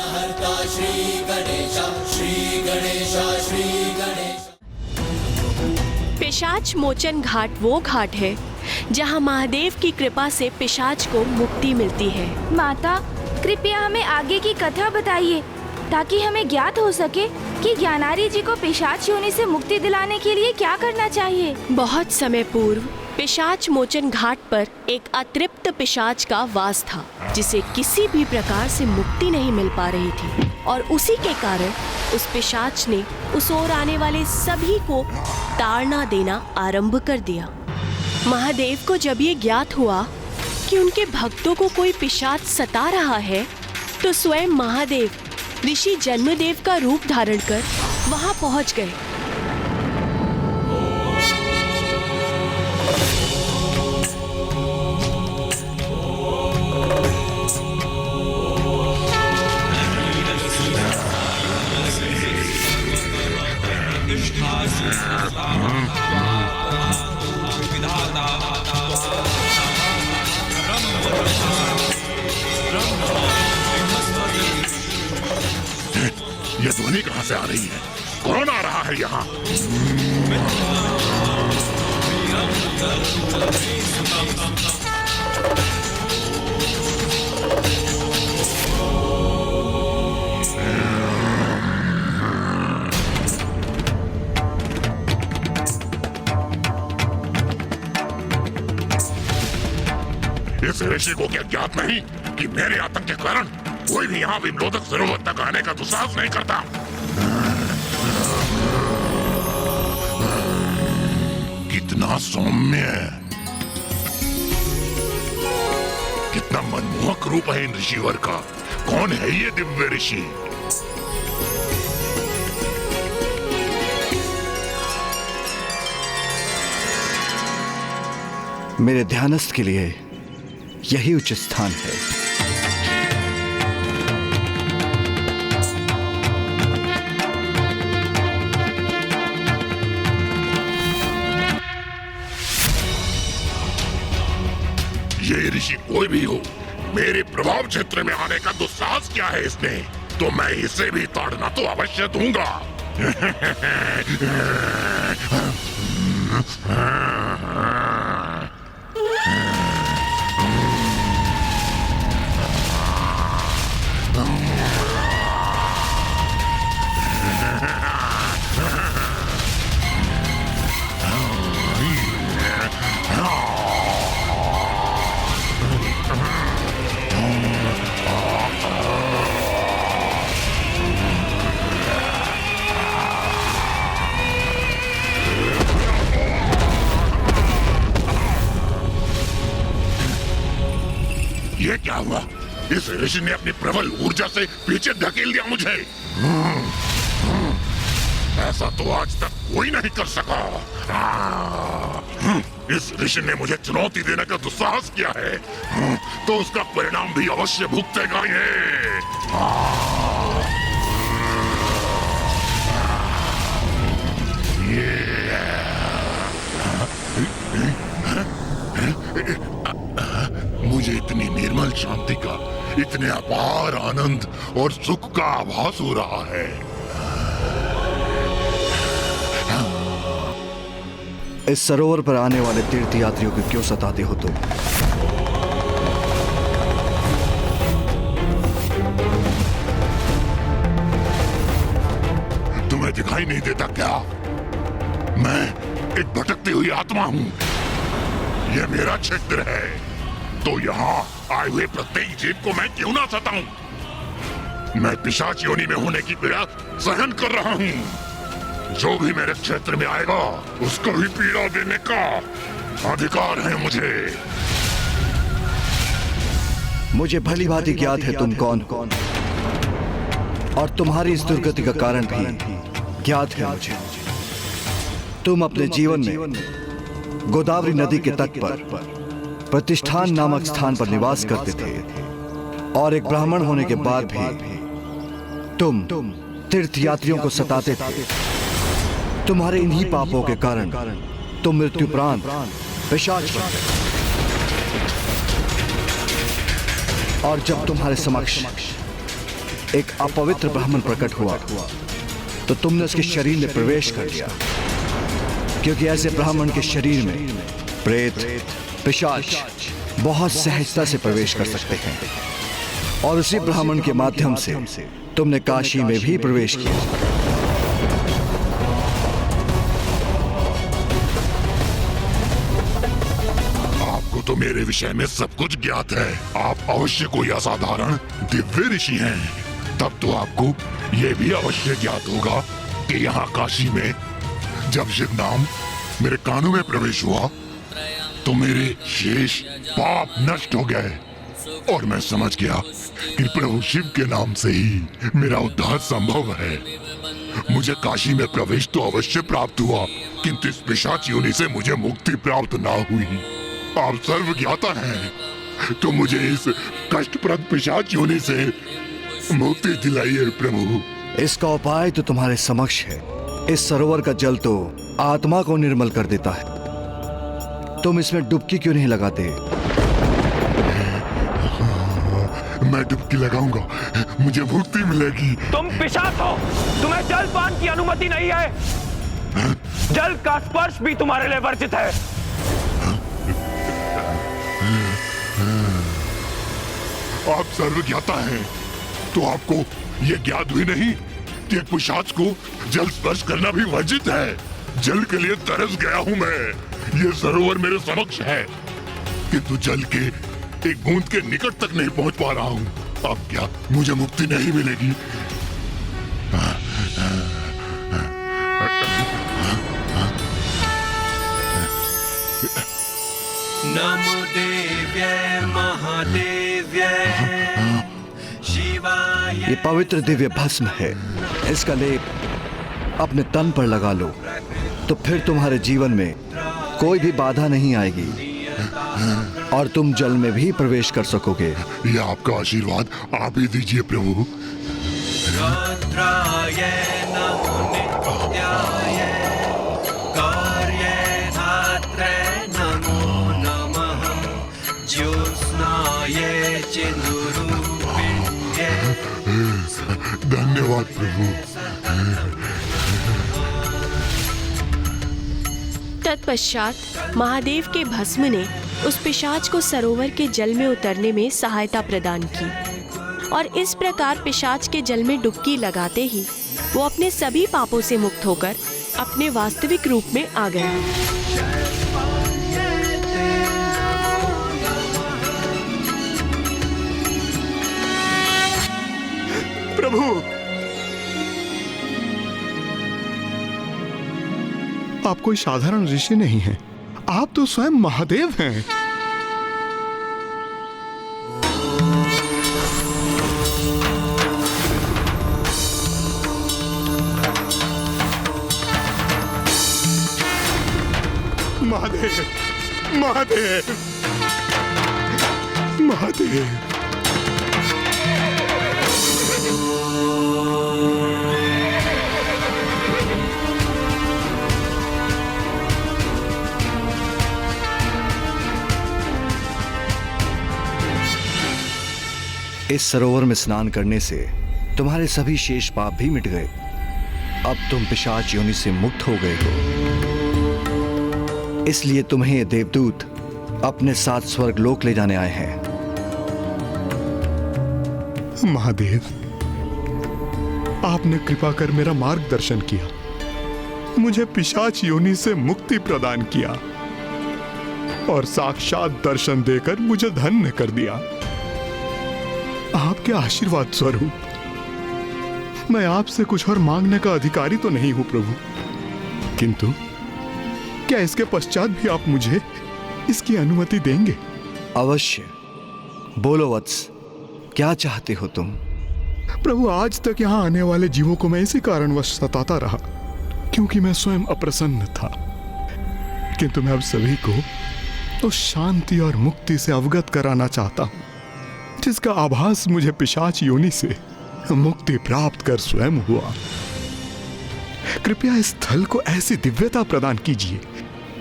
विघ्नहर्ता श्री गणेश, श्री गणेश, श्री गणेश। पिशाच मोचन घाट वो घाट है जहाँ महादेव की कृपा से पिशाच को मुक्ति मिलती है। माता, कृपया हमें आगे की कथा बताइए ताकि हमें ज्ञात हो सके कि ज्ञानारी जी को पिशाच योनि से मुक्ति दिलाने के लिए क्या करना चाहिए। बहुत समय पूर्व पिशाच मोचन घाट पर एक अतृप्त पिशाच का वास था, जिसे किसी भी प्रकार से मुक्ति नहीं मिल पा रही थी, और उसी के कारण उस पिशाच ने उस ओर आने वाले सभी को ताड़ना देना आरंभ कर दिया। महादेव को जब ये ज्ञात हुआ कि उनके भक्तों को कोई पिशाच सता रहा है, तो स्वयं महादेव ऋषि जन्मदेव का रूप धारण कर वहां पहुंच गए। ये ध्वनि कहाँ से आ रही है? कौन आ रहा है यहाँ? इस ऋषि को क्या ज्ञात नहीं कि मेरे आतंक के कारण कोई भी यहाँ विमलोदक सरोवर तक आने का दुस्साहस नहीं करता। कितना सौम्य, कितना मनमोहक रूप है इन ऋषिवर का। कौन है ये दिव्य ऋषि? मेरे ध्यानस्थ के लिए यही उचित स्थान है। ये ऋषि कोई भी हो, मेरे प्रभाव क्षेत्र में आने का दुस्साहस किया है इसने, तो मैं इसे भी ताड़ना तो अवश्य दूंगा। ये क्या हुआ? इस ऋषि ने अपनी प्रबल ऊर्जा से पीछे धकेल दिया मुझे। ऐसा तो आज तक कोई नहीं कर सका। इस ऋषि ने मुझे चुनौती देने का दुस्साहस किया है, तो उसका परिणाम भी अवश्य भुगतेगा मुझे इतनी निर्मल शांति का, इतने अपार आनंद और सुख का आभास हो रहा है। इस सरोवर पर आने वाले तीर्थ यात्रियों को क्यों सताते हो तुम? तुम्हें दिखाई नहीं देता क्या? मैं एक भटकती हुई आत्मा हूँ। यह मेरा क्षेत्र है, तो यहाँ आए हुए प्रत्येक जीव को मैं क्यों ना सताऊं? मैं पिशाच योनि में होने की पीड़ा सहन कर रहा हूँ। जो भी मेरे क्षेत्र में आएगा उसको भी पीड़ा देने का अधिकार है मुझे भली भांति ज्ञात है तुम कौन, और तुम्हारी इस दुर्गति का कारण भी ज्ञात है मुझे। तुम अपने जीवन में गोदावरी नदी के तट पर प्रतिष्ठान नामक स्थान पर निवास करते थे, और एक ब्राह्मण होने के बाद भी तुम तीर्थ यात्रियों को सताते थे। तुम्हारे इन्हीं पापों के कारण तुम मृत्युपरांत पिशाच बन गए। और जब तुम्हारे समक्ष एक अपवित्र ब्राह्मण प्रकट हुआ तो तुमने उसके शरीर में प्रवेश कर लिया, क्योंकि ऐसे ब्राह्मण के शरीर में प्रेत, पिशाच बहुत सहजता से प्रवेश कर सकते हैं। और उसी ब्राह्मण के माध्यम से तुमने काशी में भी प्रवेश किया। आपको तो मेरे विषय में सब कुछ ज्ञात है। आप अवश्य कोई असाधारण दिव्य ऋषि हैं। तब तो आपको यह भी अवश्य ज्ञात होगा कि यहाँ काशी में जब शिव नाम मेरे कानों में प्रवेश हुआ तो मेरे शेष पाप नष्ट हो गए और मैं समझ गया कि प्रभु शिव के नाम से ही मेरा उद्धार संभव है। मुझे काशी में प्रवेश तो अवश्य प्राप्त हुआ, किंतु इस पिशाच योनि से मुझे मुक्ति प्राप्त ना हुई। आप सर्व ज्ञाता हैं, तो मुझे इस कष्टप्रद पिशाच योनि से मुक्ति दिलाइए प्रभु। इसका उपाय तो तुम्हारे समक्ष है। इस सरोवर का जल तो आत्मा को निर्मल कर देता है। तुम इसमें डुबकी क्यों नहीं लगाते? मैं डुबकी लगाऊंगा, मुझे मुक्ति मिलेगी। तुम पिशाच हो, तुम्हें जलपान की अनुमति नहीं है। जल का स्पर्श भी तुम्हारे लिए वर्जित है। आप सर्वज्ञाता हैं, तो आपको यह ज्ञात हुई नहीं कि एक पिशाच को जल स्पर्श करना भी वर्जित है। जल के लिए तरस गया हूं मैं। ये सरोवर मेरे समक्ष है, किंतु जल के एक बूंद के निकट तक नहीं पहुंच पा रहा हूं। अब क्या मुझे मुक्ति नहीं मिलेगी? नमो देव्यै महादेव्यै शिवाय। ये पवित्र दिव्य भस्म है। इसका लेप अपने तन पर लगा लो, तो फिर तुम्हारे जीवन में कोई भी बाधा नहीं आएगी और तुम जल में भी प्रवेश कर सकोगे। ये आपका आशीर्वाद आप ही दीजिए प्रभु। रुद्राय नमो नित्याय कार्यधात्रे नमो नमः ज्योत्स्नाय चिन्नुरूपिण्ये। धन्यवाद प्रभु। तत्पश्चात महादेव के भस्म ने उस पिशाच को सरोवर के जल में उतरने में सहायता प्रदान की और इस प्रकार पिशाच के जल में डुबकी लगाते ही वो अपने सभी पापों से मुक्त होकर अपने वास्तविक रूप में आ गया। प्रभु, आप कोई साधारण ऋषि नहीं हैं, आप तो स्वयं महादेव हैं। महादेव, महादेव, महादेव। इस सरोवर में स्नान करने से तुम्हारे सभी शेष पाप भी मिट गए। अब तुम पिशाच योनि से मुक्त हो गए हो। इसलिए तुम्हें ये देवदूत अपने साथ स्वर्ग लोक ले जाने आए हैं। महादेव, आपने कृपा कर मेरा मार्गदर्शन किया, मुझे पिशाच योनि से मुक्ति प्रदान किया और साक्षात दर्शन देकर मुझे धन्य कर दिया। आपके आशीर्वाद स्वरूप मैं आपसे कुछ और मांगने का अधिकारी तो नहीं हूं प्रभु, किंतु क्या इसके पश्चात भी आप मुझे इसकी अनुमति देंगे? अवश्य। बोलो वत्स, क्या चाहते हो तुम? प्रभु, आज तक यहाँ आने वाले जीवों को मैं इसी कारणवश सताता रहा क्योंकि मैं स्वयं अप्रसन्न था, किंतु मैं अब सभी को उस शांति और मुक्ति से अवगत कराना चाहता हूं जिसका आभास मुझे पिशाच योनि से मुक्ति प्राप्त कर स्वयं हुआ। कृपया इस स्थल को ऐसी दिव्यता प्रदान कीजिए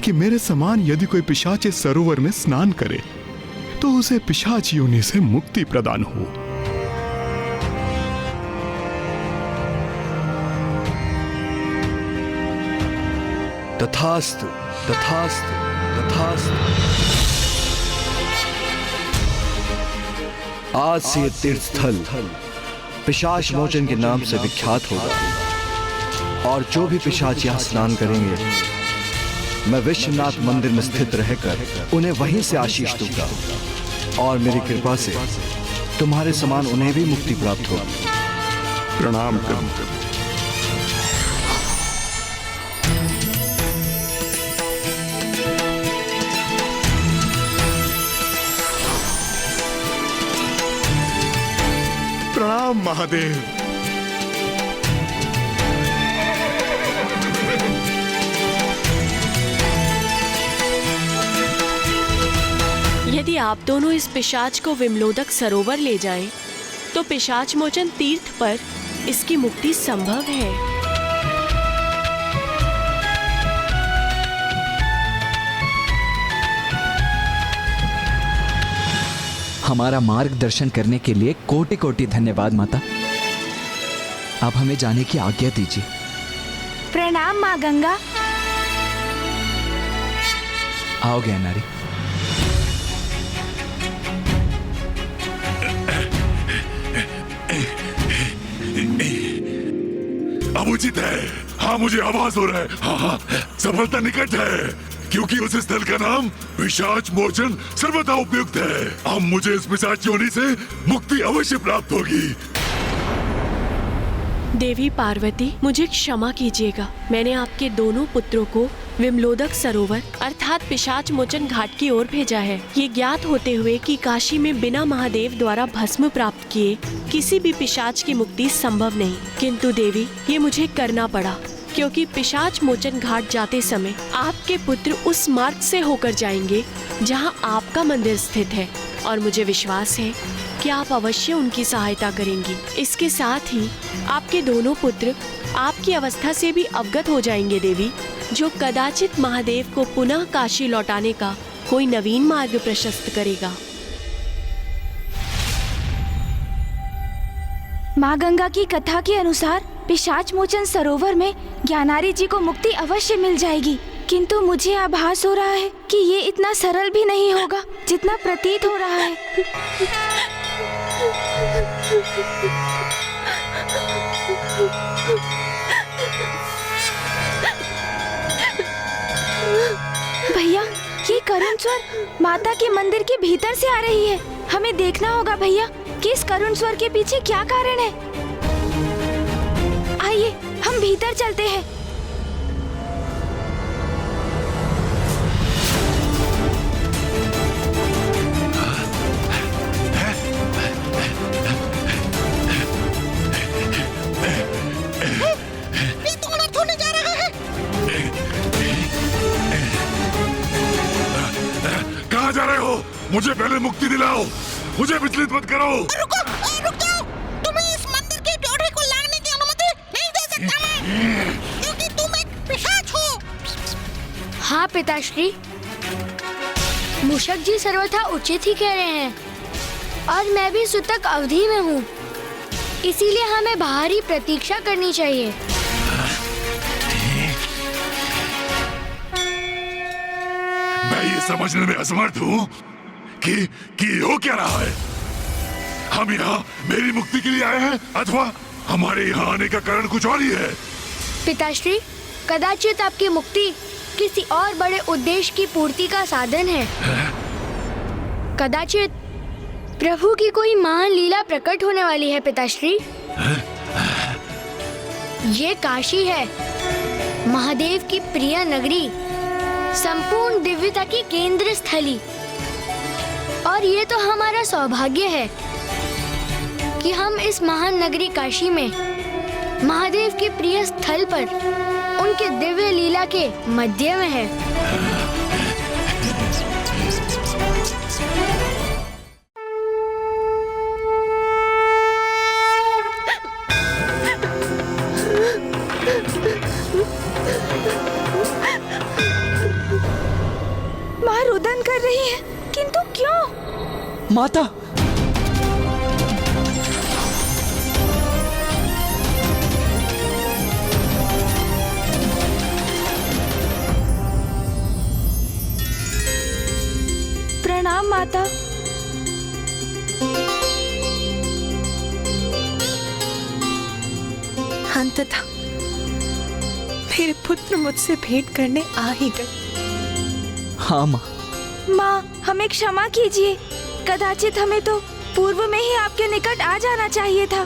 कि मेरे समान यदि कोई पिशाच इस सरोवर में स्नान करे तो उसे पिशाच योनि से मुक्ति प्रदान हो। तथास्तु तथास्तु तथास्तु। आज से ये तीर्थ स्थल पिशाच मोचन के नाम से विख्यात होगा और जो भी पिशाच यहाँ स्नान करेंगे मैं विश्वनाथ मंदिर में स्थित रहकर उन्हें वहीं से आशीष दूंगा और मेरी कृपा से तुम्हारे समान उन्हें भी मुक्ति प्राप्त होगी। प्रणाम करूं। प्रणाम महादेव। यदि आप दोनों इस पिशाच को विमलोदक सरोवर ले जाएं, तो पिशाच मोचन तीर्थ पर इसकी मुक्ति संभव है। हमारा मार्गदर्शन करने के लिए कोटि कोटि धन्यवाद माता। अब हमें जाने की आज्ञा दीजिए। प्रणाम माँ गंगा। आओ ज्ञानारी। अब उचित है। हाँ, मुझे आवाज हो रहा है। हाँ, सफलता निकट है, क्योंकि उस स्थल का नाम पिशाच मोचन सर्वथा उपयुक्त है। अब मुझे इस पिशाच योनि से मुक्ति अवश्य प्राप्त होगी। देवी पार्वती, मुझे क्षमा कीजिएगा। मैंने आपके दोनों पुत्रों को विमलोदक सरोवर अर्थात पिशाच मोचन घाट की ओर भेजा है, ये ज्ञात होते हुए कि काशी में बिना महादेव द्वारा भस्म प्राप्त किए किसी भी पिशाच की मुक्ति संभव नहीं। किंतु देवी, ये मुझे करना पड़ा, क्योंकि पिशाच मोचन घाट जाते समय आपके पुत्र उस मार्ग से होकर जाएंगे जहां आपका मंदिर स्थित है, और मुझे विश्वास है कि आप अवश्य उनकी सहायता करेंगी। इसके साथ ही आपके दोनों पुत्र आपकी अवस्था से भी अवगत हो जाएंगे देवी, जो कदाचित महादेव को पुनः काशी लौटाने का कोई नवीन मार्ग प्रशस्त करेगा। माँ गंगा की कथा के अनुसार पिशाच मोचन सरोवर में ज्ञानारी जी को मुक्ति अवश्य मिल जाएगी, किंतु मुझे आभास हो रहा है कि ये इतना सरल भी नहीं होगा जितना प्रतीत हो रहा है। भैया, ये करुण स्वर माता के मंदिर के भीतर से आ रही है। हमें देखना होगा भैया कि इस करुण स्वर के पीछे क्या कारण है। आइए हम भीतर चलते हैं। कहाँ जा रहे हो? मुझे पहले मुक्ति दिलाओ, मुझे विचलित मत करो। रुक जाओ, तुम्हें इस मंदिर की ड्योढ़ी को लांघने की अनुमति नहीं दे सकता मैं, क्योंकि तुम एक पिशाच हो। हाँ पिताश्री, मूषक जी सर्वथा उचित ही कह रहे हैं, और मैं भी सूतक अवधि में हूँ, इसीलिए हमें बाहर ही प्रतीक्षा करनी चाहिए। मैं ये समझने में असमर्थ हूँ कि हो क्या रहा है। हम यहाँ मेरी मुक्ति के लिए आए हैं, अथवा हमारे यहाँ आने का कारण कुछ और ही है। पिताश्री, कदाचित आपकी मुक्ति किसी और बड़े उद्देश्य की पूर्ति का साधन है। कदाचित प्रभु की कोई महान लीला प्रकट होने वाली है पिताश्री। ये काशी है, महादेव की प्रिय नगरी, संपूर्ण दिव्यता की केंद्र स्थली, और ये तो हमारा सौभाग्य है कि हम इस महान नगरी काशी में महादेव के प्रिय स्थल पर उनके दिव्य लीला के मध्य में है। माँ रुदन कर रही है, किंतु क्यों? माता, माता। अंततः मेरे पुत्र मुझसे भेंट करने आ ही गए। हाँ माँ। माँ, हमें क्षमा कीजिए। कदाचित हमें तो पूर्व में ही आपके निकट आ जाना चाहिए था।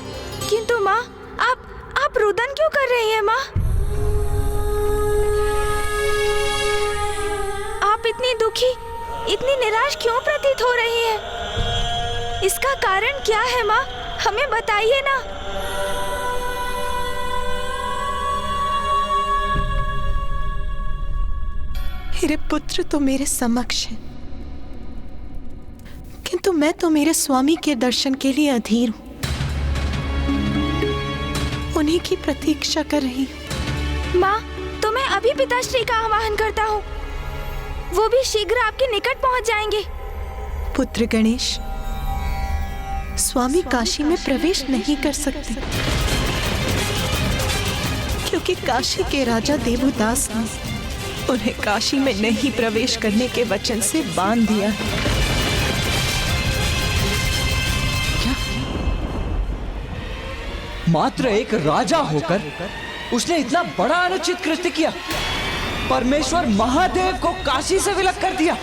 किंतु माँ, आप रुदन क्यों कर रही हैं माँ? आप इतनी दुखी, इतनी निराश क्यों प्रतीत हो रही हैं? इसका कारण क्या है माँ? हमें बताइए ना। मेरे पुत्र तो मेरे समक्ष है, किंतु मैं तो मेरे स्वामी के दर्शन के लिए अधीर हूं। उन्हीं की प्रतीक्षा कर रही हूं। माँ, तो मैं अभी पिताश्री का आह्वान करता हूँ। वो भी शीघ्र आपके निकट पहुँच जाएंगे। पुत्र गणेश, स्वामी काशी में प्रवेश नहीं कर सकते, क्योंकि काशी के राजा देवदास ने उन्हें काशी में नहीं प्रवेश करने के वचन से बांध दिया है। क्या? मात्र एक राजा होकर उसने इतना बड़ा अनुचित कृत्य किया? परमेश्वर महादेव को काशी से विलग कर दिया।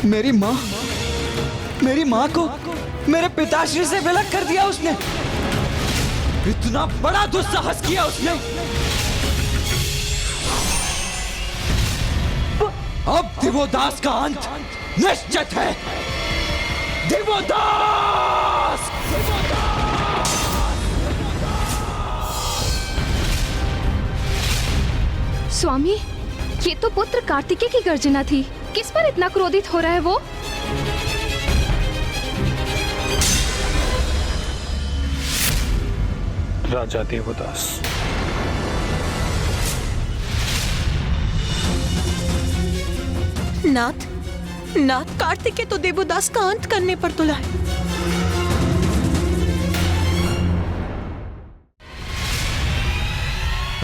मेरी माँ को मेरे पिताश्री से विलग कर दिया उसने। इतना बड़ा दुस्साहस किया उसने। अब दिवोदास का अंत निश्चित है। दिवोदास! स्वामी, ये तो पुत्र कार्तिकेय की गर्जना थी। किस पर इतना क्रोधित हो रहा है वो? राजा देवदास। नाथ कार्तिकेय तो देवदास का अंत करने पर तुला है।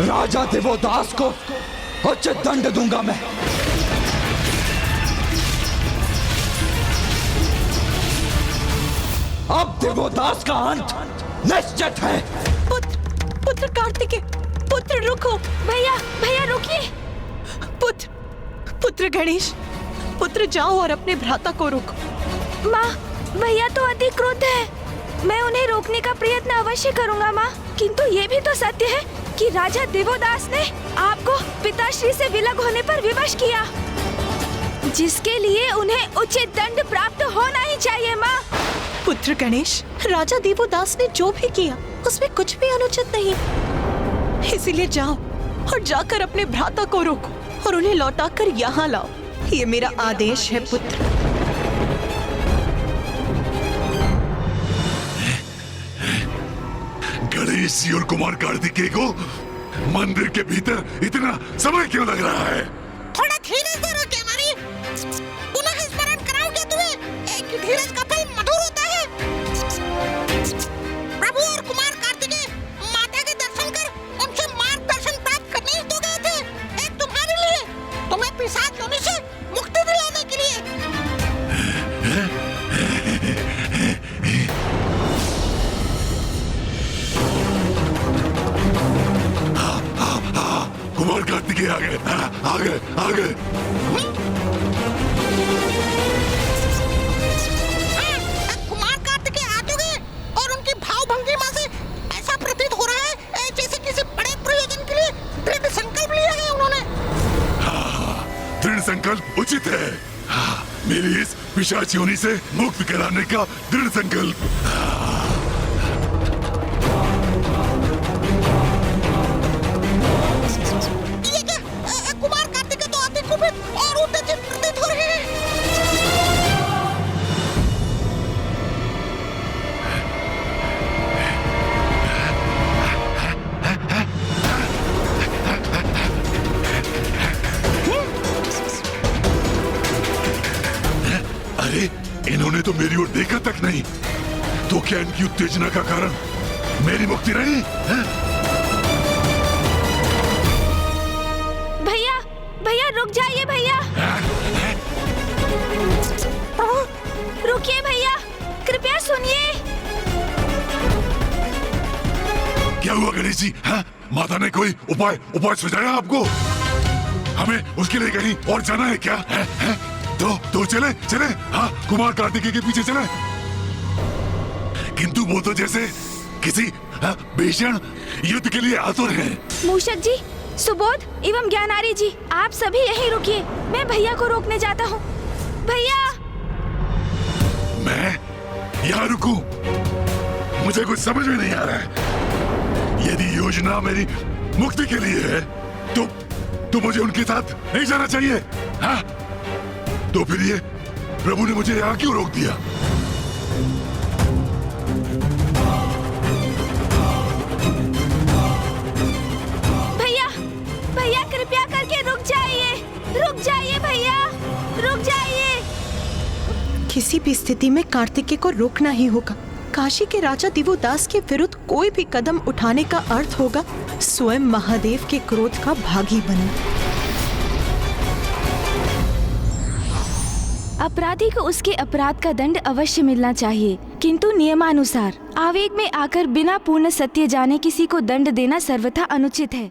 राजा देवदास को उचित दंड दूंगा मैं। अब देवदास का अंत निश्चित है। पुत्र कार्तिकेय, पुत्र रुको। भैया रुकिए। पुत्र गणेश, पुत्र जाओ और अपने भ्राता को रोको। माँ, भैया तो अति क्रुद्ध है। मैं उन्हें रोकने का प्रयत्न अवश्य करूंगा माँ, किंतु ये भी तो सत्य है कि राजा देवदास ने आपको पिताश्री से विलग होने पर विवश किया, जिसके लिए उन्हें उचित दंड प्राप्त होना ही चाहिए माँ। पुत्र गणेश, राजा देवदास ने जो भी किया उसमें कुछ भी अनुचित नहीं। इसीलिए जाओ और जाकर अपने भ्राता को रोको और उन्हें लौटाकर यहाँ लाओ। ये मेरा आदेश है पुत्र। गणेश जी और कुमार कार्तिकेय को मंदिर के भीतर इतना समय क्यों लग रहा है? थोड़ा धीरज धरो केवरी। पुनः स्मरण कराओगे तुम्हें? एक धीरज का फल मधुर होता है। प्रभु और कुमार कार्तिकेय माता के दर्शन कर उनसे मार्गदर्शन प्राप्त करने ही तो गए थे। एक तुम्हारे लिए, तुम्हें पिशाच योनि से मुक्ति दिलाने के लिए। कुमार कार्तिकेय आ गए। कुमार कार्तिकेय आ तो गए और उनकी भाव भंगिमा से ऐसा प्रतीत हो रहा है जैसे किसी बड़े प्रयोजन के लिए दृढ़ संकल्प लिया है उन्होंने। दृढ़ संकल्प उचित है। मेरी इस पिशाच योनि से मुक्त कराने का दृढ़ संकल्प। कुमार कार्तिकेय तो अति कुपित और उत्तेजित प्रतीत हो रहे हैं। अरे, इन्होंने तो मेरी ओर देखा तक नहीं। तो क्या इनकी उत्तेजना का कारण मेरी मुक्ति नहीं है? भैया रुक जाइए भैया। रुकिए भैया, कृपया सुनिए। क्या हुआ गणेश जी? हाँ? माता ने कोई उपाय सुझाया आपको? हमें उसके लिए कहीं और जाना है क्या? है? तो चले। हाँ, कुमार कार्तिकेय के पीछे चले। किंतु वो तो जैसे किसी भीषण युद्ध के लिए आतुर हैं। मूषक जी, सुबोध एवं ज्ञानारी जी, आप सभी यहीं रुकिए, मैं भैया को रोकने जाता हूँ। भैया! मैं यहाँ रुकूं? मुझे कुछ समझ में नहीं आ रहा है। यदि योजना मेरी मुक्ति के लिए है तो मुझे उनके साथ नहीं जाना चाहिए। हाँ? तो फिर ये प्रभु ने मुझे यहाँ क्यों रोक दिया? भैया कृपया करके रुक जाइए भैया, रुक जाइए। किसी भी स्थिति में कार्तिकेय को रोकना ही होगा। काशी के राजा दिवोदास के विरुद्ध कोई भी कदम उठाने का अर्थ होगा स्वयं महादेव के क्रोध का भागी बनना। अपराधी को उसके अपराध का दंड अवश्य मिलना चाहिए, किंतु नियमानुसार। आवेग में आकर बिना पूर्ण सत्य जाने किसी को दंड देना सर्वथा अनुचित है।